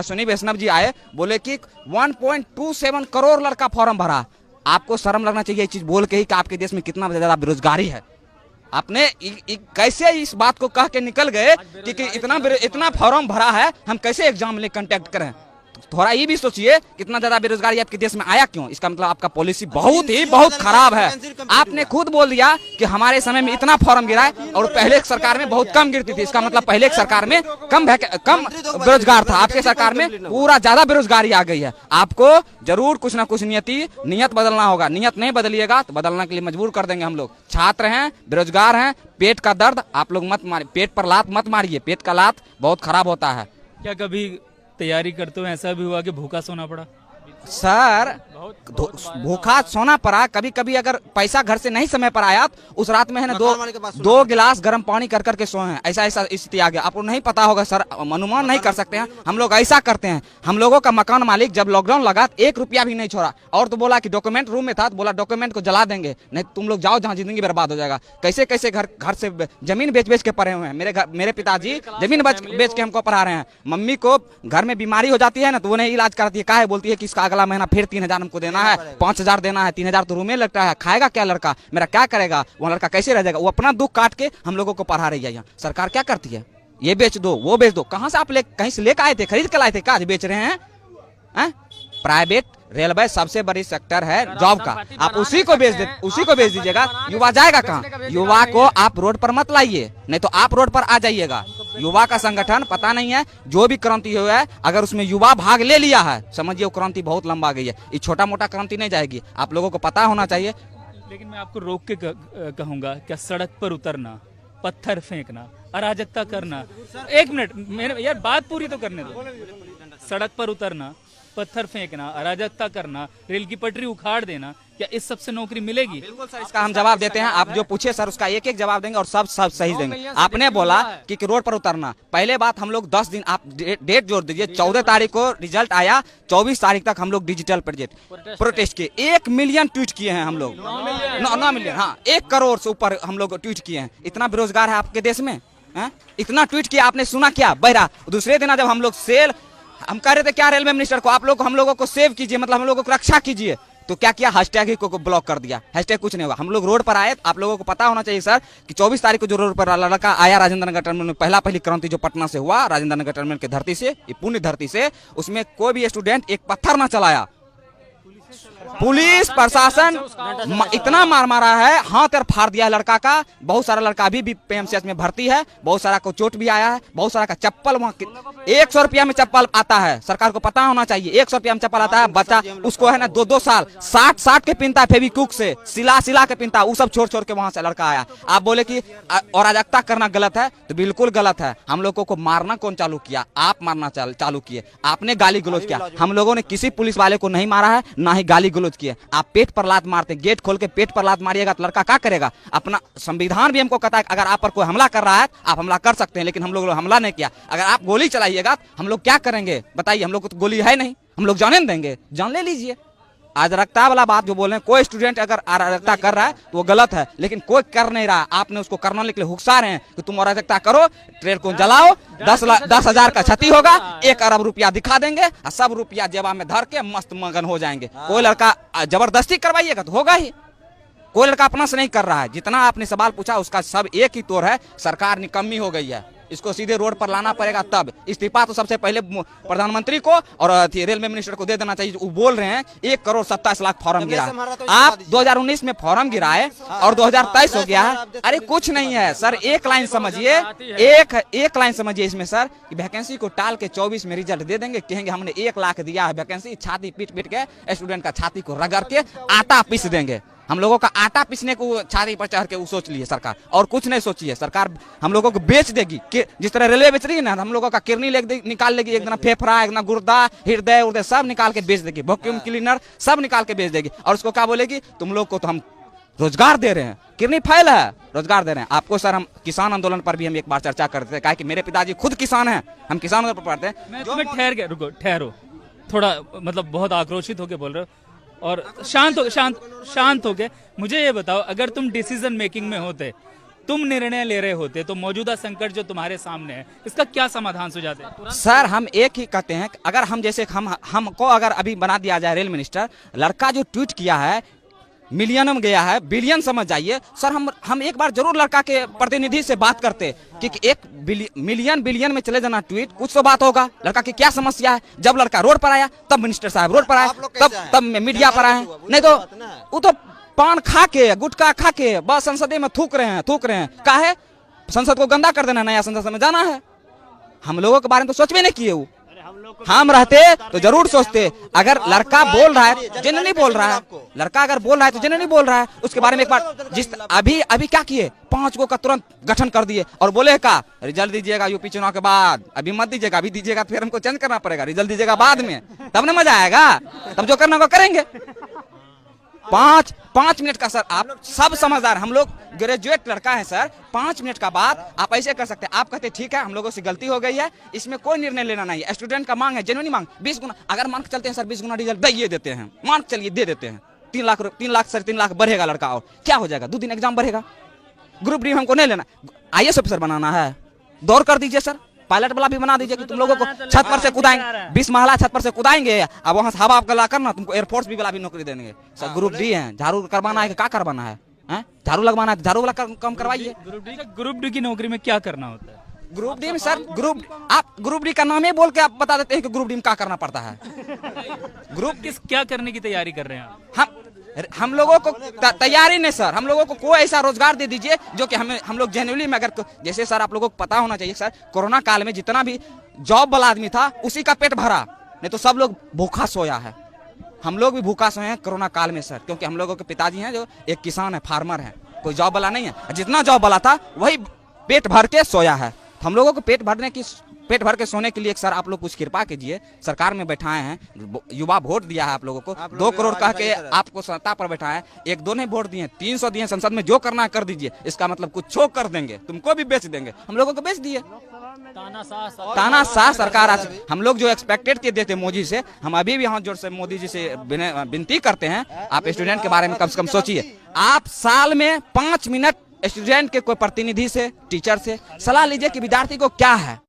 अश्विनी वैष्णव जी आए, बोले कि 1.27 करोड़ लड़का फॉर्म भरा। आपको शर्म लगना चाहिए चीज बोल के ही कि आपके देश में कितना ज्यादा बेरोजगारी है। आपने कैसे इस बात को कह के निकल गए कि इतना फॉर्म भरा है, हम कैसे एग्जाम ले कंटेक्ट करें। थोड़ा ये भी सोचिए कितना ज्यादा बेरोजगारी आपके देश में आया क्यों। इसका मतलब आपका पॉलिसी बहुत खराब है। आपने खुद बोल दिया कि हमारे समय में इतना फॉर्म गिरा है और पहले एक सरकार में बहुत कम गिरती थी। इसका मतलब पहले एक सरकार में कम बेरोजगार था, आपके सरकार में पूरा ज्यादा बेरोजगारी आ गई है। आपको जरूर कुछ ना कुछ नियत बदलना होगा। नियत नहीं बदलिएगा तो बदलने के लिए मजबूर कर देंगे हम लोग। छात्र हैं, बेरोजगार हैं, पेट का दर्द आप लोग मत मारिए, पेट पर लात मत मारिए, पेट का लात बहुत खराब होता है। क्या कभी तैयारी करते हुए ऐसा भी हुआ कि भूखा सोना पड़ा? सर भूखा सोना पड़ा। कभी कभी अगर पैसा घर से नहीं समय पर आया तो उस रात में है ना दो गिलास गर्म पानी कर करके सोए हैं। ऐसा स्थिति आ गया। आपको नहीं पता होगा सर, अनुमान नहीं कर सकते हैं। हम लोग ऐसा करते हैं। हम लोगों का मकान मालिक जब लॉकडाउन लगा 1 रुपया भी नहीं छोड़ा और तो बोला कि डॉक्यूमेंट रूम में था तो बोला डॉक्यूमेंट को जला देंगे, नहीं तुम लोग जाओ जहाँ जिंदगी बर्बाद हो जाएगा। कैसे कैसे घर से जमीन बेच के पढ़े हुए हैं। मेरे पिताजी जमीन बेच के हमको पढ़ा रहे हैं। मम्मी को घर में बीमारी हो जाती है ना तो वो नहीं इलाज कराती है। काहे बोलती है कि इसका अगला महीना फिर 3,000 हमको देना है, 5,000 देना है, 3,000 तो रूम में लगता है। खाएगा क्या लड़का, मेरा क्या करेगा, वो लड़का कैसे रह जाएगा। वो अपना दुख काट के हम लोगों को पढ़ा रही है। यहाँ सरकार क्या करती है, ये बेच दो वो बेच दो। कहाँ से आप कहीं से लेकर आए थे, खरीद कर लाए थे, क्या बेच रहे हैं? प्राइवेट रेलवे सबसे बड़ी सेक्टर है जॉब का, आप उसी को बेच दीजिएगा। युवा जाएगा कहाँ? युवा को आप रोड पर मत लाइए, नहीं तो आप रोड पर आ जाइएगा। युवा का संगठन पता नहीं है, जो भी क्रांति हुआ है अगर उसमें युवा भाग ले लिया है समझिए वो क्रांति बहुत लंबा गई है। ये छोटा मोटा क्रांति नहीं जाएगी, आप लोगों को पता होना चाहिए। लेकिन मैं आपको रोक के कहूंगा, क्या सड़क पर उतरना, पत्थर फेंकना, अराजकता करना, 1 मिनट मेरे यार बात पूरी तो करने दो। सड़क पर उतरना, पत्थर फेंकना, अराजकता करना, रेल की पटरी उखाड़ देना, क्या इस सब से नौकरी मिलेगी? बिल्कुल सर, इसका हम जवाब देते हैं। आप जो पूछे सर उसका एक जवाब देंगे और सब सही देंगे। आपने बोला कि रोड पर उतरना, पहले बात हम लोग 10 दिन, आप डेट जोड़ दीजिए, 14 तारीख को रिजल्ट आया, 24 तारीख तक हम लोग डिजिटल प्रोटेस्ट किए। 1 मिलियन ट्वीट किए हैं हम लोग, 9 मिलियन, हाँ 1 करोड़ से ऊपर हम लोग ट्वीट किए हैं। इतना बेरोजगार है आपके देश में, इतना ट्वीट किया, आपने सुना क्या? बहरा दूसरे दिन जब हम लोग हम कह रहे थे क्या रेलवे मिनिस्टर को, आप लोग हम लोगों को सेव कीजिए, मतलब हम लोगों को रक्षा कीजिए, तो क्या किया? हैशटैग ही को ब्लॉक कर दिया। हैशटैग कुछ नहीं होगा। हम लोग रोड पर आए, आप लोगों को पता होना चाहिए सर कि 24 तारीख को जो रोड पर लड़का आया राजेंद्र नगर टर्मिनल में, पहली क्रांति जो पटना से हुआ, राजेंद्र नगर टर्मिनल की धरती से, ये पुण्य धरती से, उसमें कोई भी स्टूडेंट एक पत्थर ना चलाया। पुलिस प्रशासन इतना मारा है, हाथ और फाड़ दिया है लड़का का। बहुत सारा लड़का अभी भी पीएमसीएच में भर्ती है, बहुत सारा को चोट भी आया है, बहुत सारा का चप्पल वहाँ 100 रुपया में चप्पल आता है। सरकार को पता होना चाहिए 100 रुपया में चप्पल आता है। बच्चा उसको है ना 2-2 साल 60 के पिनता है, फेविक्विक से सिला के पिनता, वो सब छोड़ के वहां से लड़का आया। आप बोले कि अराजकता करना गलत है, तो बिल्कुल गलत है। हम लोगों को मारना कौन चालू किया? आप मारना चालू किए, आपने गाली गलौज किया। हम लोगों ने किसी पुलिस वाले को नहीं मारा है, ना ही गाली गलौज किए। आप पेट पर लात मारते, गेट खोल के पेट पर लात मारिएगा तो लड़का क्या करेगा? अपना संविधान भी हमको कहता है अगर आप पर कोई हमला कर रहा है आप हमला कर सकते हैं, लेकिन हम लोग हमला नहीं किया। अगर आप गोली चलाइएगा हम लोग क्या करेंगे बताइए? हम लोग को तो गोली है नहीं, हम लोग जाने देंगे? जान ले लीजिए। अराजकता वाला बात जो बोल रहे हैं, कोई स्टूडेंट अगर अराजकता कर रहा है तो वो गलत है, लेकिन कोई कर नहीं रहा। आपने उसको करने के लिए हुक्सा रहे हैं कि तुम अराजकता करो, ट्रेन को जलाओ, 10,000 का क्षति होगा, 1 अरब रुपया दिखा देंगे और सब रुपया जेबा में धर के मस्त मगन हो जाएंगे। कोई लड़का जबरदस्ती करवाइएगा तो होगा ही, कोई लड़का अपना से नहीं कर रहा है। जितना आपने सवाल पूछा उसका सब एक ही तोड़ है, सरकार निकम्मी हो गई है। इसको सीधे रोड पर लाना पड़ेगा। तब इस्तीफा तो सबसे पहले प्रधानमंत्री को और रेलवे मिनिस्टर को दे देना चाहिए। वो बोल रहे हैं 1 करोड़ 27 लाख फॉर्म गिरा। आप 2019 में फॉर्म गिराए और 2023 हो गया है। अरे कुछ नहीं है सर, एक लाइन समझिए, एक लाइन समझिए इसमें सर कि वैकेंसी को टाल के 24 में रिजल्ट दे देंगे, कहेंगे हमने 1 लाख दिया है वैकेंसी, छाती पीट के स्टूडेंट का छाती को रगड़ के आटा पीस देंगे। हम लोगों का आटा पीसने को छाती पर चढ़ के वो सोच लिए सरकार, और कुछ नहीं सोची है सरकार। हम लोगों को बेच देगी, जिस तरह रेलवे बेच रही है ना, हम लोगों का किडनी निकाल लेगी, एक दिन फेफड़ा, एक दिन गुर्दा, हृदय सब निकाल के बेच देगी, वैक्यूम क्लीनर सब निकाल के बेच देगी। और उसको क्या बोलेगी? तुम लोग को तो हम रोजगार दे रहे हैं, किडनी फाइल है, रोजगार दे रहे हैं आपको। सर हम किसान आंदोलन पर भी हम एक बार चर्चा करते थे, कहा कि मेरे पिताजी खुद किसान हैं, हम किसान आंदोलन पर पढ़ते हैं। मैं तुम्हें ठहरो, थोड़ा मतलब बहुत आक्रोशित होकर बोल रहे हो और शांत होके मुझे ये बताओ, अगर तुम डिसीजन मेकिंग में होते तुम निर्णय ले रहे होते तो मौजूदा संकट जो तुम्हारे सामने है इसका क्या समाधान सुझाते? सर हम एक ही कहते हैं कि अगर हम जैसे हमको अगर अभी बना दिया जाए रेल मिनिस्टर, लड़का जो ट्वीट किया है मिलियन में गया है, बिलियन समझ जाइए सर। हम एक बार जरूर लड़का के प्रतिनिधि से बात करते कि एक मिलियन में चले जाना ट्वीट, कुछ तो बात होगा। लड़का की क्या समस्या है? जब लड़का रोड पर आया तब मिनिस्टर साहब रोड पर आए, तब मीडिया पर आए। नहीं तो वो तो पान खा के गुटखा खा के बस संसद में थूक रहे हैं। काहे? संसद को गंदा कर देना, नया संसद में जाना है। हम लोगों के बारे में तो सोच भी नहीं किए। वो हम रहते तो जरूर सोचते। अगर लड़का बोल रहा है, जनरली बोल रहा है, लड़का अगर बोल रहा है तो जनरली बोल रहा है, उसके बारे में एक बार जिस अभी क्या किए, 5 गो का तुरंत गठन कर दिए और बोले का रिजल्ट दीजिएगा यूपी चुनाव के बाद, अभी मत दीजिएगा, अभी दीजिएगा फिर हमको चेंज करना पड़ेगा, रिजल्ट दीजिएगा बाद में, तब ना मजा आएगा, तब जो करना वो करेंगे। 5 मिनट का सर, आप सब समझदार, हम लोग ग्रेजुएट लड़का है सर। 5 मिनट का बात आप ऐसे कर सकते हैं। आप कहते ठीक है हम लोगों से गलती हो गई है, इसमें कोई निर्णय लेना नहीं है, स्टूडेंट का मांग है, जेन्युइन मांग 20 गुना, अगर मान के चलते हैं सर 20 गुना रिजल्ट दे देते हैं, मान के चलिए दे देते हैं, 3 लाख सर 3 लाख बढ़ेगा लड़का, और क्या हो जाएगा? 2 दिन एग्जाम बढ़ेगा। ग्रुप डी हमको नहीं लेना, IAS ऑफिसर बनाना है, दौड़ कर दीजिए सर, पायलट वाला भी बना दीजिए कि तुम लोगों को छत पर से कूदाएंगे, 20 महला छत पर से कूदाएंगे, अब वहां से हवा आप गला करना, तुमको एयरफोर्स भी वाला भी नौकरी देंगे सर। ग्रुप डी है, झाड़ू करवाना है कि क्या करवाना है? झाड़ू लगवाना है, झाड़ू वाला काम करवाइए। ग्रुप डी की नौकरी में क्या करना होता है? ग्रुप डी में सर ग्रुप डी का नाम ही बोल के आप बता देते हैं कि ग्रुप डी में क्या करना पड़ता है। क्या करने की तैयारी कर रहे हैं हम लोगों को तैयारी नहीं सर, हम लोगों को कोई ऐसा रोजगार दे दीजिए जो कि हम लोग जेन्युइनली में, अगर जैसे सर आप लोगों को पता होना चाहिए सर, कोरोना काल में जितना भी जॉब वाला आदमी था उसी का पेट भरा, नहीं तो सब लोग भूखा सोया है। हम लोग भी भूखा सोए हैं कोरोना काल में सर, क्योंकि हम लोगों के पिताजी हैं जो एक किसान है, फार्मर है, कोई जॉब वाला नहीं है। जितना जॉब वाला था वही पेट भर के सोया है। हम लोगों को पेट भर के सोने के लिए सर आप लोग कुछ कृपा कीजिए। सरकार में बैठाए हैं, युवा वोट दिया है आप लोगों को, 2 करोड़ कह के आपको सत्ता पर बैठाए हैं, 1-2 नहीं वोट दिए, 300 दिए संसद में, जो करना है कर दीजिए। इसका मतलब कुछ कर देंगे, तुमको भी बेच देंगे, हम लोगों को बेच दिए। तानाशाह सरकार आज हम लोग जो एक्सपेक्टेड के देते मोदी से, हम अभी भी हाथ जोड़ से मोदी जी से विनती करते हैं, आप स्टूडेंट के बारे में कम से कम सोचिए। आप साल में 5 मिनट स्टूडेंट के कोई प्रतिनिधि से, टीचर से सलाह लीजिए कि विद्यार्थी को क्या है,